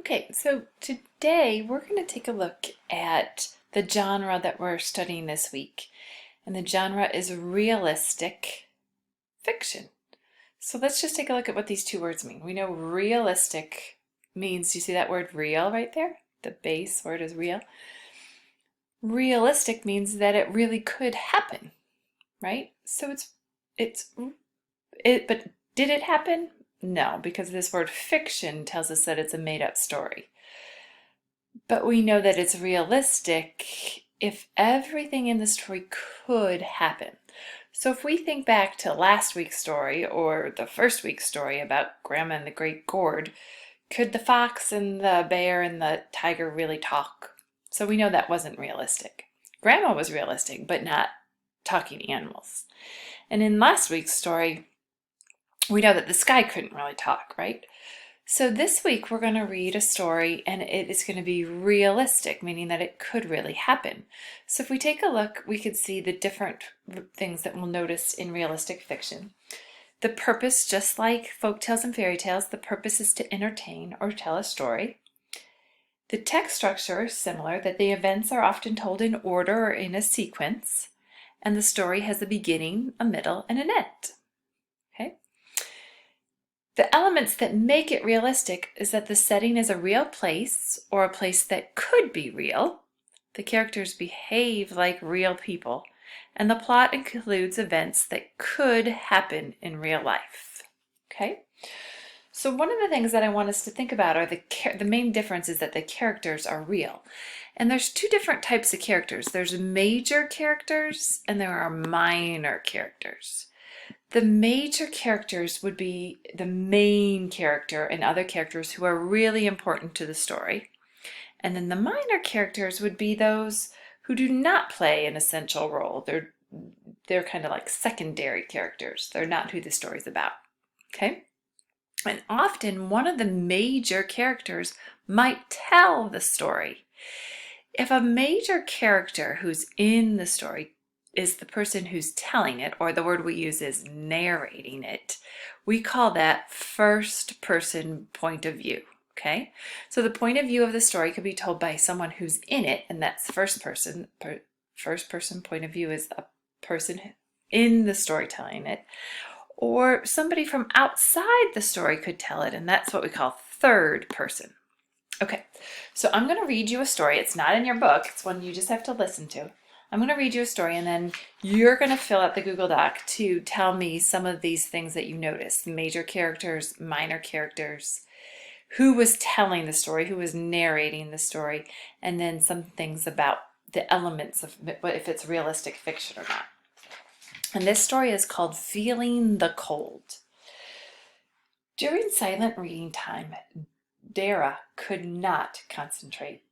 Okay, so today we're going to take a look at the genre that we're studying this week. And the genre is realistic fiction. So let's just take a look at what these two words mean. We know realistic means, you see that word real right there? The base word is real. Realistic means that it really could happen, right? So but did it happen? No, because this word fiction tells us that it's a made-up story. But we know that it's realistic if everything in the story could happen. So if we think back to last week's story or the first week's story about Grandma and the Great Gourd, could the fox and the bear and the tiger really talk? So we know that wasn't realistic. Grandma was realistic, but not talking animals. And in last week's story, we know that the sky couldn't really talk, right? So this week we're going to read a story and it is going to be realistic, meaning that it could really happen. So if we take a look, we could see the different things that we'll notice in realistic fiction. The purpose, just like folk tales and fairy tales, the purpose is to entertain or tell a story. The text structure is similar, that the events are often told in order or in a sequence, and the story has a beginning, a middle, and an end. Okay? The elements that make it realistic is that the setting is a real place or a place that could be real. The characters behave like real people, and the plot includes events that could happen in real life. Okay? So one of the things that I want us to think about are the main difference is that the characters are real. And there's two different types of characters. There's major characters and there are minor characters. The major characters would be the main character and other characters who are really important to the story. And then the minor characters would be those who do not play an essential role. They're kind of like secondary characters. They're not who the story's about. Okay? And often one of the major characters might tell the story. If a major character who's in the story is the person who's telling it, or the word we use is narrating it, we call that first person point of view. Okay? So the point of view of the story could be told by someone who's in it, and that's first person. First person point of view is a person in the story telling it. Or somebody from outside the story could tell it, and that's what we call third person. Okay, so I'm going to read you a story. It's not in your book. It's one you just have to listen to. I'm going to read you a story, and then you're going to fill out the Google Doc to tell me some of these things that you noticed. Major characters, minor characters, who was telling the story, who was narrating the story, and then some things about the elements of if it's realistic fiction or not. And this story is called Feeling the Cold. During silent reading time, Dara could not concentrate.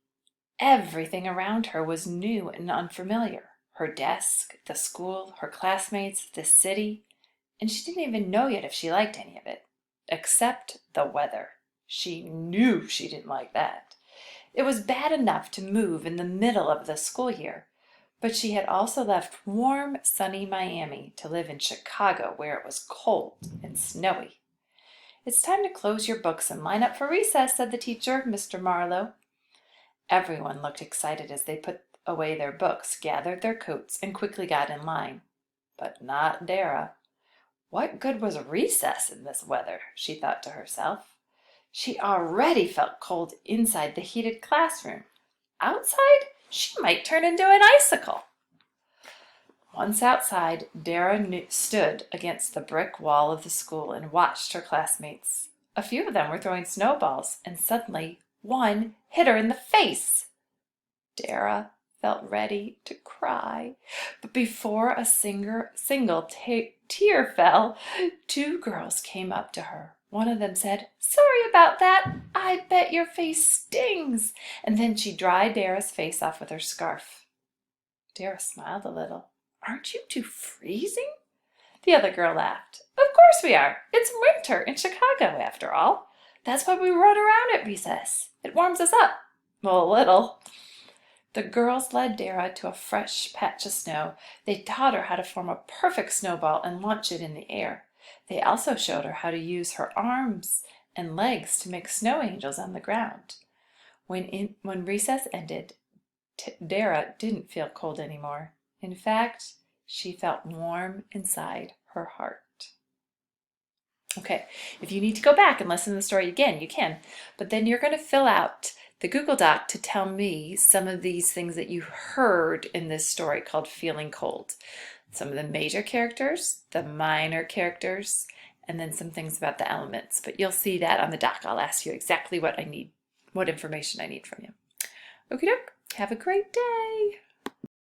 Everything around her was new and unfamiliar. Her desk, the school, her classmates, the city, and she didn't even know yet if she liked any of it, except the weather. She knew she didn't like that. It was bad enough to move in the middle of the school year, but she had also left warm, sunny Miami to live in Chicago where it was cold and snowy. "It's time to close your books and line up for recess," said the teacher, Mr. Marlowe. Everyone looked excited as they put away their books, gathered their coats, and quickly got in line. But not Dara. What good was recess in this weather, she thought to herself. She already felt cold inside the heated classroom. Outside, she might turn into an icicle. Once outside, Dara stood against the brick wall of the school and watched her classmates. A few of them were throwing snowballs, and suddenly one hit her in the face. Dara felt ready to cry, but before a single tear fell, two girls came up to her. One of them said, "Sorry about that. I bet your face stings." And then she dried Dara's face off with her scarf. Dara smiled a little. "Aren't you two freezing?" The other girl laughed. "Of course we are. It's winter in Chicago, after all. That's why we run around at recess. It warms us up. Well, a little." The girls led Dara to a fresh patch of snow. They taught her how to form a perfect snowball and launch it in the air. They also showed her how to use her arms and legs to make snow angels on the ground. When recess ended, Dara didn't feel cold anymore. In fact, she felt warm inside her heart. Okay, if you need to go back and listen to the story again, you can. But then you're going to fill out the Google Doc to tell me some of these things that you heard in this story called Feeling Cold. Some of the major characters, the minor characters, and then some things about the elements. But you'll see that on the doc. I'll ask you exactly what information I need from you. Okie doke. Have a great day.